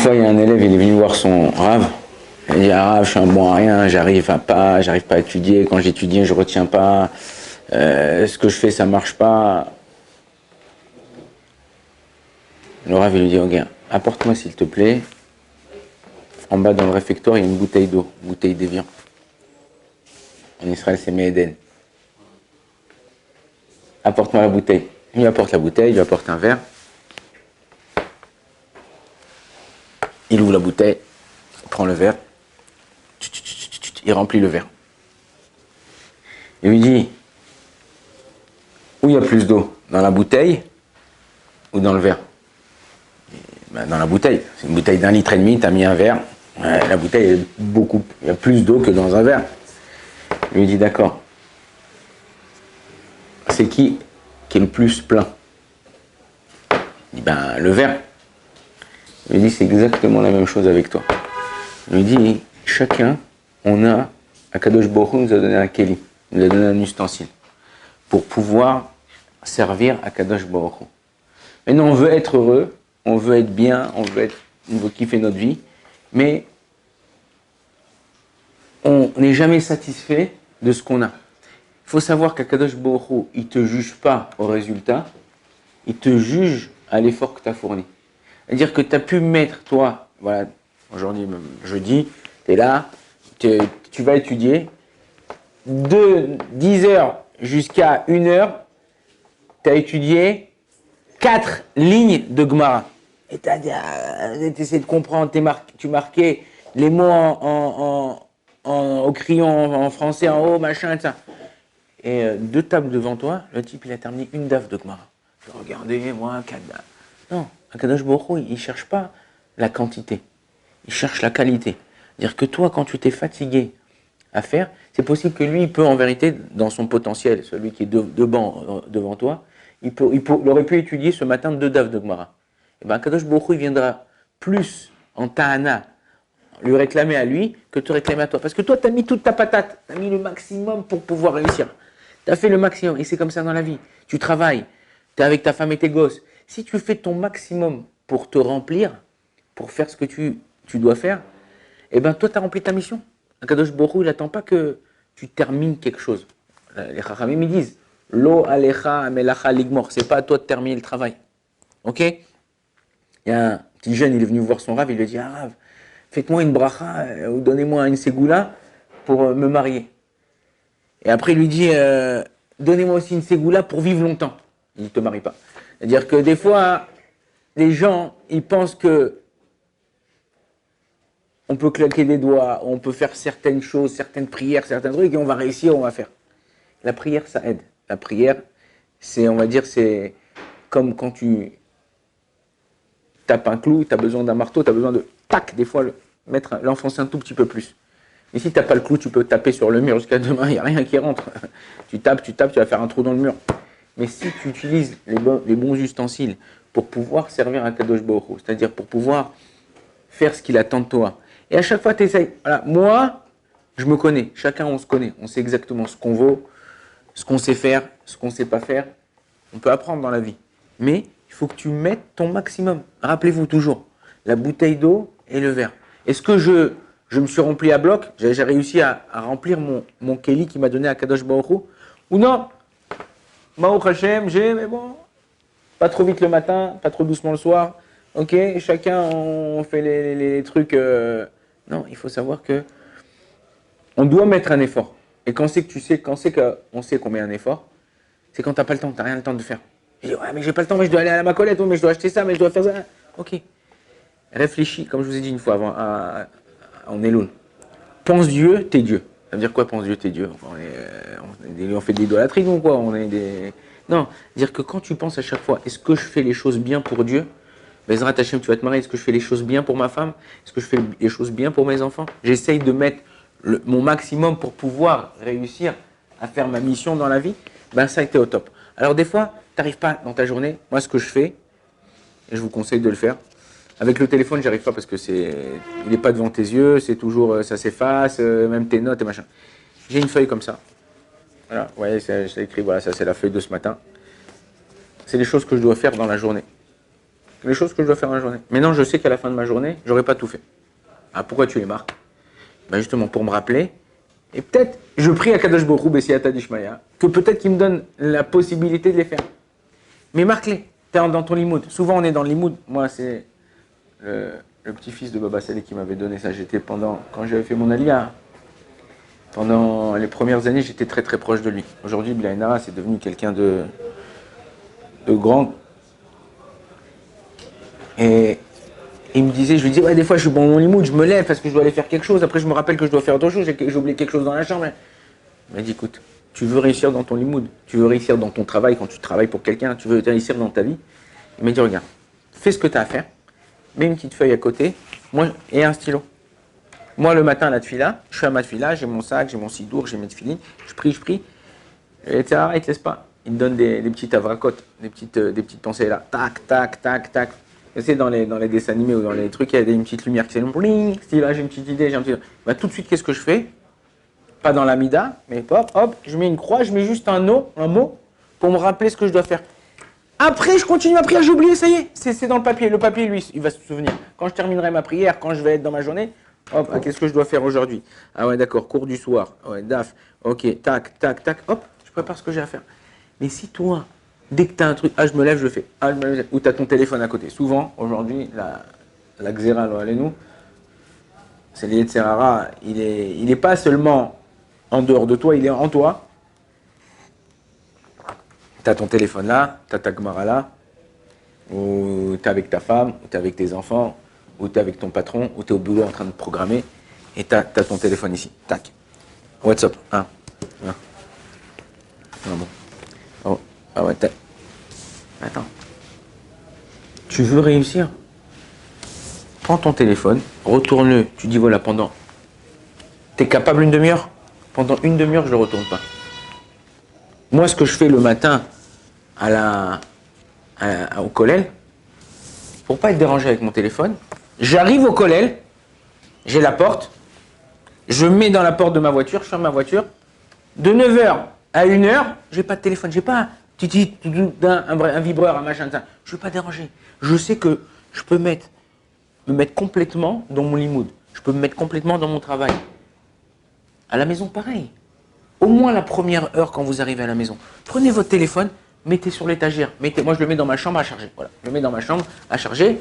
fois, il y a un élève, il est venu voir son Rav. Il dit, ah, Rav, je suis un bon à rien, j'arrive pas à étudier. Quand j'étudie, je retiens pas. Ce que je fais, ça marche pas. Le Rav, il lui dit, ok, apporte-moi s'il te plaît. En bas dans le réfectoire, il y a une bouteille d'eau, une bouteille d'Évian. En Israël, c'est Me'eden. Apporte-moi la bouteille. Il lui apporte la bouteille, il lui apporte un verre. Il ouvre la bouteille, il prend le verre, il remplit le verre. Il lui dit, où il y a plus d'eau, dans la bouteille ou dans le verre? Ben, dans la bouteille. C'est une bouteille d'1,5 litre, tu as mis un verre. La bouteille, il y a plus d'eau que dans un verre. Il lui dit, d'accord. C'est qui est le plus plein? Il dit, ben, le verre. Il lui dit, c'est exactement la même chose avec toi. Il lui dit, chacun, Akadosh Baruch Hu nous a donné un keli, nous a donné un ustensile, pour pouvoir servir Akadosh Baruch Hu. Maintenant, on veut être heureux, on veut être bien, on veut kiffer notre vie, mais on n'est jamais satisfait de ce qu'on a. Il faut savoir qu'Akadosh Baruch Hu, il ne te juge pas au résultat, il te juge à l'effort que tu as fourni. C'est-à-dire que tu as pu mettre, toi, voilà, aujourd'hui, même jeudi, tu es là, tu vas étudier, de 10 heures jusqu'à 1 heure, tu as étudié 4 lignes de Gemara. Et tu essayé de comprendre, tu marquais les mots au crayon en français, en haut, machin, et ça. Et 2 tables devant toi, le type, il a terminé une daf de Gemara. Regardez, moi, 4 daf. Non, Akadosh Baruch Hu, il ne cherche pas la quantité, il cherche la qualité. C'est-à-dire que toi, quand tu t'es fatigué à faire, c'est possible que lui, il peut en vérité, dans son potentiel, celui qui est devant toi, il aurait pu étudier ce matin 2 daf de Gemara. Et bien Akadosh Baruch Hu, il viendra plus en ta'ana, lui réclamer à lui, que te réclamer à toi. Parce que toi, tu as mis toute ta patate, tu as mis le maximum pour pouvoir réussir. Tu as fait le maximum, et c'est comme ça dans la vie. Tu travailles, tu es avec ta femme et tes gosses. Si tu fais ton maximum pour te remplir, pour faire ce que tu dois faire, eh bien toi, tu as rempli ta mission. Akadosh Baruch Hu, il n'attend pas que tu termines quelque chose. Les Chachamim, ils disent, Lo alecha melacha ligmor, c'est pas à toi de terminer le travail. Ok? Il y a un petit jeune, il est venu voir son Rav, il lui dit, ah Rav, faites-moi une bracha, ou donnez-moi une ségoula pour me marier. Et après, il lui dit, donnez-moi aussi une ségoula pour vivre longtemps. Il ne te marie pas. C'est-à-dire que des fois, les gens, ils pensent que on peut claquer des doigts, on peut faire certaines choses, certaines prières, certains trucs, et on va réussir, on va faire. La prière, ça aide. La prière, c'est, on va dire, c'est comme quand tu tapes un clou, tu as besoin d'un marteau, tu as besoin de, tac, des fois, l'enfoncer un tout petit peu plus. Et si tu n'as pas le clou, tu peux taper sur le mur jusqu'à demain, il n'y a rien qui rentre. Tu tapes, tu vas faire un trou dans le mur. Mais si tu utilises les bons ustensiles pour pouvoir servir à Kadosh Baruch Hu, c'est-à-dire pour pouvoir faire ce qu'il attend de toi, et à chaque fois tu essayes, voilà, moi, je me connais, chacun on se connaît, on sait exactement ce qu'on vaut, ce qu'on sait faire, ce qu'on ne sait pas faire. On peut apprendre dans la vie. Mais il faut que tu mettes ton maximum. Rappelez-vous toujours, la bouteille d'eau et le verre. Est-ce que je me suis rempli à bloc, j'ai réussi à remplir mon Keli qui m'a donné à Kadosh Baruch Hu, ou non? Baruch Hashem, mais bon, pas trop vite le matin, pas trop doucement le soir. Ok, chacun on fait les trucs. Non, il faut savoir que on doit mettre un effort. Et quand c'est qu'on sait qu'on met un effort, c'est quand t'as pas le temps, t'as rien le temps de faire. Je dis, ouais, mais j'ai pas le temps, mais je dois aller à la Macolette, mais je dois acheter ça, mais je dois faire ça. Ok. Réfléchis, comme je vous ai dit une fois avant, en Elul. Pense Dieu, t'es Dieu. Ça veut dire quoi, pense Dieu, t'es Dieu? On fait de l'idolâtrie, nous, quoi. Non, dire que quand tu penses à chaque fois, est-ce que je fais les choses bien pour Dieu? Bezrat Hashem, tu vas te marier, est-ce que je fais les choses bien pour ma femme? Est-ce que je fais les choses bien pour mes enfants? J'essaye de mettre mon maximum pour pouvoir réussir à faire ma mission dans la vie. Ben ça a été au top. Alors des fois, tu n'arrives pas dans ta journée. Moi, ce que je fais, et je vous conseille de le faire, avec le téléphone, j'arrive pas parce que il n'est pas devant tes yeux, c'est toujours, ça s'efface, même tes notes et machin. J'ai une feuille comme ça. Voilà, vous voyez, j'ai écrit, voilà, ça c'est la feuille de ce matin. C'est les choses que je dois faire dans la journée. les choses que je dois faire dans la journée. Maintenant, je sais qu'à la fin de ma journée, j'aurai pas tout fait. Ah, pourquoi tu les marques? Ben justement, pour me rappeler. Et peut-être, je prie à Kadosh Baruch Hu, Bessiata Dishmaya, que peut-être qu'il me donne la possibilité de les faire. Mais marque-les. T'es dans ton limoud. Souvent, on est dans le limoud. Moi, c'est le petit-fils de Baba Saleh qui m'avait donné ça. J'étais quand j'avais fait mon aliyah, pendant les premières années, j'étais très très proche de lui. Aujourd'hui, Blaïna, c'est devenu quelqu'un de grand. Et il me disait, je lui disais, ouais, des fois je suis bon dans mon limoud, je me lève parce que je dois aller faire quelque chose. Après, je me rappelle que je dois faire autre chose, j'ai oublié quelque chose dans la chambre. Il m'a dit, écoute, tu veux réussir dans ton limoud, tu veux réussir dans ton travail, quand tu travailles pour quelqu'un, tu veux réussir dans ta vie. Il m'a dit, regarde, fais ce que tu as à faire, mets une petite feuille à côté et un stylo. Moi, le matin, à la tefila, je suis à ma tefila, j'ai mon sac, j'ai mon sidour, j'ai mes tefilines, je prie, et etc. Il te laisse pas. Il me donne des petites avracotes, des petites pensées là. Tac, tac, tac, tac. Tu sais, dans les dessins animés ou dans les trucs, il y a une petite lumière qui s'allume. Bling, là, j'ai une petite idée, j'ai un petit... Bah, tout de suite, qu'est-ce que je fais? Pas dans l'amida, mais hop, hop, je mets une croix, je mets juste un mot pour me rappeler ce que je dois faire. Après, je continue ma prière, j'ai oublié, ça y est, c'est dans le papier. Le papier, lui, il va se souvenir. Quand je terminerai ma prière, quand je vais être dans ma journée, hop, ah, qu'est-ce que je dois faire aujourd'hui? Ah ouais, d'accord, cours du soir. Ah ouais, daf, ok, tac, tac, tac, hop, je prépare ce que j'ai à faire. Mais si toi, dès que tu as un truc, ah je me lève, je le fais, ah je me lève, ou tu as ton téléphone à côté. Souvent, aujourd'hui, la xéra, nous, c'est le Yetzer Hara, il est pas seulement en dehors de toi, il est en toi. Tu as ton téléphone là, tu as ta Gemara là, ou tu es avec ta femme, ou tu es avec tes enfants, ou tu es avec ton patron, ou tu es au boulot en train de programmer, et tu as ton téléphone ici. Tac. WhatsApp. Ah bon. Oh. Ah ouais, attends. Tu veux réussir? Prends ton téléphone, retourne-le. Tu dis voilà, t'es capable une demi-heure? Pendant une demi-heure, je le retourne pas. Moi, ce que je fais le matin au kollel, pour pas être dérangé avec mon téléphone, j'arrive au kollel, j'ai la porte, je mets dans la porte de ma voiture, je ferme ma voiture. De 9h à 1h, j'ai pas de téléphone, j'ai pas un vibreur, un machin, ça. Je ne veux pas déranger. Je sais que je peux me mettre complètement dans mon limoud. Je peux me mettre complètement dans mon travail. À la maison, pareil. Au moins la première heure quand vous arrivez à la maison, prenez votre téléphone, mettez sur l'étagère. Moi, je le mets dans ma chambre à charger. Voilà. Je le mets dans ma chambre à charger.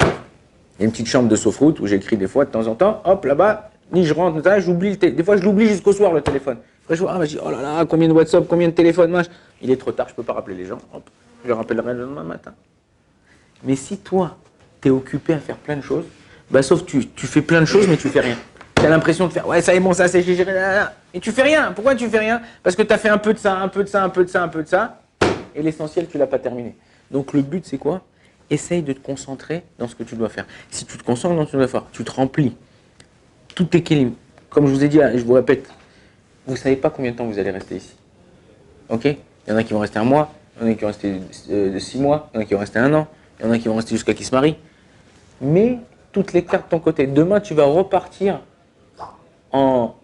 Il y a une petite chambre de sofroute où j'écris des fois de temps en temps. Hop, là-bas, ni je rentre, j'oublie des fois, je l'oublie jusqu'au soir, le téléphone. Après, je vois, je dis, oh là là, combien de WhatsApp, combien de téléphones, machin. Il est trop tard, je ne peux pas rappeler les gens. Hop, je le rappellerai le lendemain matin. Mais si toi, tu es occupé à faire plein de choses, sauf tu fais plein de choses, mais tu fais rien. Tu as l'impression de faire, ouais, ça est bon, ça c'est géré, et tu fais rien. Pourquoi tu fais rien? Parce que tu as fait un peu de ça, un peu de ça, un peu de ça, un peu de ça, et l'essentiel, tu ne l'as pas terminé. Donc le but, c'est quoi? Essaye de te concentrer dans ce que tu dois faire. Si tu te concentres dans ce que tu dois faire, tu te remplis. Tout est équilibre. Comme je vous ai dit, je vous répète, vous ne savez pas combien de temps vous allez rester ici. Ok? Il y en a qui vont rester un mois, il y en a qui vont rester 6 mois, il y en a qui vont rester un an, il y en a qui vont rester jusqu'à qu'ils se marient. Mais toutes les cartes de ton côté. Demain, tu vas repartir en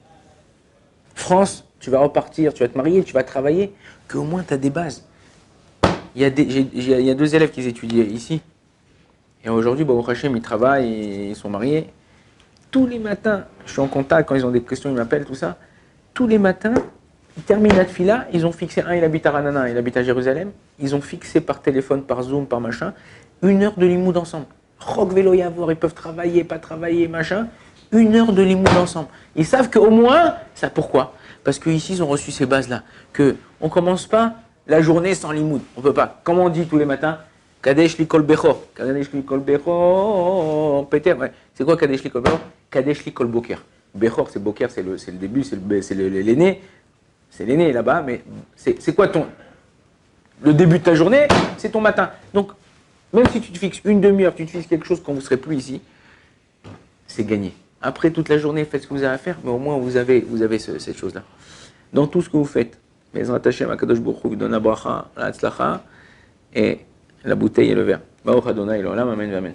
France, tu vas repartir, tu vas te marier, tu vas travailler, qu'au moins tu as des bases. Il y a 2 élèves qui étudiaient ici. Et aujourd'hui, Baruch Hashem, ils travaillent, et ils sont mariés. Tous les matins, je suis en contact, quand ils ont des questions, ils m'appellent, tout ça. Tous les matins, ils terminent la tefila, ils ont fixé, il habite à Ranana, il habite à Jérusalem, ils ont fixé par téléphone, par Zoom, par machin, 1 heure de limoud ensemble. Rock, vélo, yavoir, ils peuvent travailler, pas travailler, machin. 1 heure de limoud ensemble. Ils savent qu'au moins, ça pourquoi? Parce qu'ici, ils ont reçu ces bases-là. On ne commence pas la journée sans limoud. On ne peut pas. Comme on dit tous les matins, Kadesh likol bechor. Kadesh likol bechor. Peter, ouais. C'est quoi Kadesh likol bechor? Kadesh likol boker. Bechor, c'est boker, c'est le début, c'est l'aîné. C'est l'aîné là-bas, mais c'est quoi le début de ta journée? C'est ton matin. Donc, même si tu te fixes une demi-heure, tu te fixes quelque chose quand vous ne serez plus ici, c'est gagné. Après, toute la journée, faites ce que vous avez à faire, mais au moins, vous avez cette chose-là. Dans tout ce que vous faites, Bezrat Hashem, Akadosh Baruch Hu donne la bracha, la tzlacha, et la bouteille et le verre. Baruch Adonai, l'olam, amen, amen.